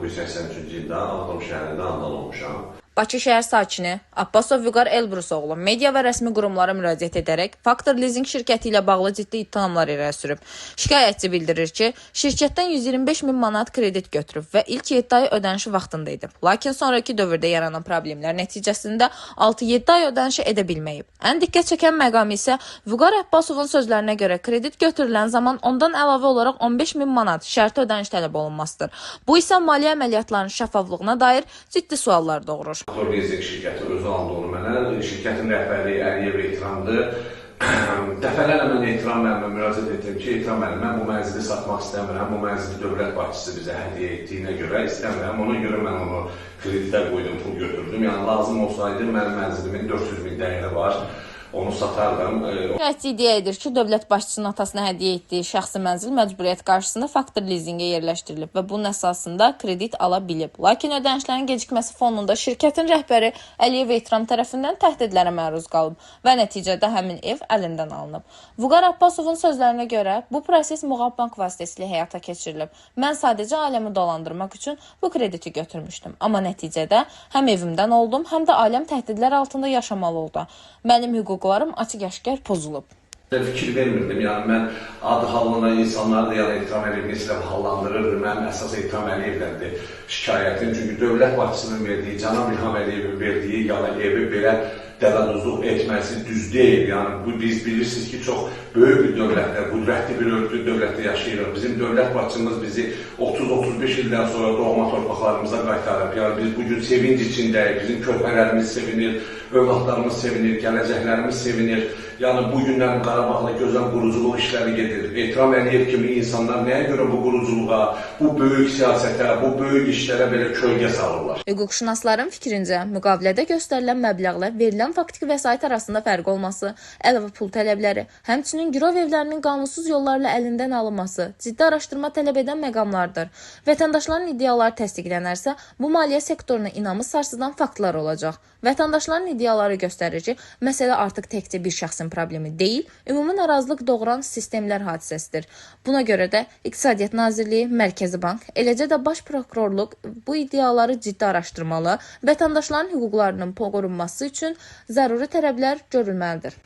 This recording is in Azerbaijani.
1983-cü ildə Ağdam şəhərində anadan olmuşam. Bakı şəhər sakini Abbasov Vüqar Elbrus oğlu media və rəsmi qurumlara müraciət edərək Faktor Leasing şirkəti ilə bağlı ciddi ittihamlar irəli sürüb. Şikayətçi bildirir ki, şirkətdən 125 min manat kredit götürüb və ilk 7 ay ödənişi vaxtında edib. Lakin sonraki dövrdə yaranan problemlər nəticəsində 6-7 ay ödənişi edə bilməyib. Ən diqqət çəkən məqam isə Vüqar Abbasovun sözlərinə görə kredit götürülən zaman ondan əlavə olaraq 15 min manat şərti ödəniş tələb olunmasıdır. Bu isə maliyyə əməliyyatlarının şəffaflığına dair ciddi suallar doğurur. Faktor Leasing şirkəti özü aldı onu mənə. Şirkətin rəhbərliyi Əliyev Ehtiramdır. Dəfələrlə mən Ehtiram müəllimə müraciət etdim ki, Ehtiram müəllim, mən bu mənzili satmaq istəmirəm. Bu mənzili dövlət başçısı bizə hədiyyə etdiyinə görə istəmirəm. Ona görə mən onu kreditə qoydum, pul götürdüm. Yəni lazım olsaydı mənim mənzilimin 400 min dəyəri var. Onu satardım. Şikayətçi iddia edir ki, dövlət başçısının atasına hədiyyə etdiyi şəxsi mənzil məcburiyyət qarşısında Faktor Leasingə yerləşdirilib və bunun əsasında kredit ala bilib. Lakin ödənişlərin gecikməsi fonunda şirkətin rəhbəri Əliyev Ehtiram tərəfindən təhdidlərə məruz qalıb və nəticədə həmin ev əlindən alınıb. Vüqar Abbasovun sözlərinə görə bu proses Muğab Bank vasitəsilə həyata keçirilib. Mən sadəcə ailəmi dolandırmaq üçün bu krediti götürmüşdüm. Amma nəticədə həm evimdən oldum, həm də ailəm təhdidlər altında yaşamalı oldu. Mənim hüquqlarım açıq-aşkar pozulub. Fikir vermirdim. Yəni mən adı halına insanları da yəni Ehtiram Əliyevin silahı hallandırırdım. Mənim əsas Ehtiram Əliyevlərdir şikayətim. Çünki dövlət başçısının verdiyi, Cənab İlham Əliyevin verdiyi yəni evi belə dəvəduzluq etməsi düz deyil. Yəni bu biz bilirsiniz ki, çox böyük bir dövlətdə, qüdrətli bir ölkə dövlətdə yaşayırıq. Bizim dövlət başçımız bizi 30-35 ildən sonra doğma torpaqlarımıza qaytarıb. Yəni biz bugün sevinç içindəyik. Bizim körpələrimiz sevinir, övladlarımız sevinir, gələcəklərimiz sevinir. Yəni bu günlərin Qarabağda gözəl quruculuq işləri gedir. Ehtiram Əliyev kimi insanlar nəyə görə bu quruculuğa, bu böyük siyasətə, bu böyük işlərə belə kölgə salırlar? Hüquqşünasların fikrincə, müqavilədə göstərilən məbləğlə verilən faktiki vəsait arasında fərq olması, əlavə pul tələbləri, həmçinin girov evlərinin qanunsuz yollarla əlindən alınması ciddi araşdırma tələb edən məqamlardır. Vətəndaşların iddiaları təsdiqlənərsə, bu maliyyə sektoruna inamı sarsıdan faktlar olacaq. Vətəndaşların iddiaları göstərir ki, məsələ artıq təkcə bir şəxsin problemi deyil, ümumi narazılıq doğuran sistemlər hadisəsidir. Buna görə də İqtisadiyyat Nazirliyi, Mərkəzi Bank, eləcə də Baş Prokurorluq bu iddiaları ciddi araşdırmalı, vətəndaşların hüquqlarının qorunması üçün zəruri tələblər görülməlidir.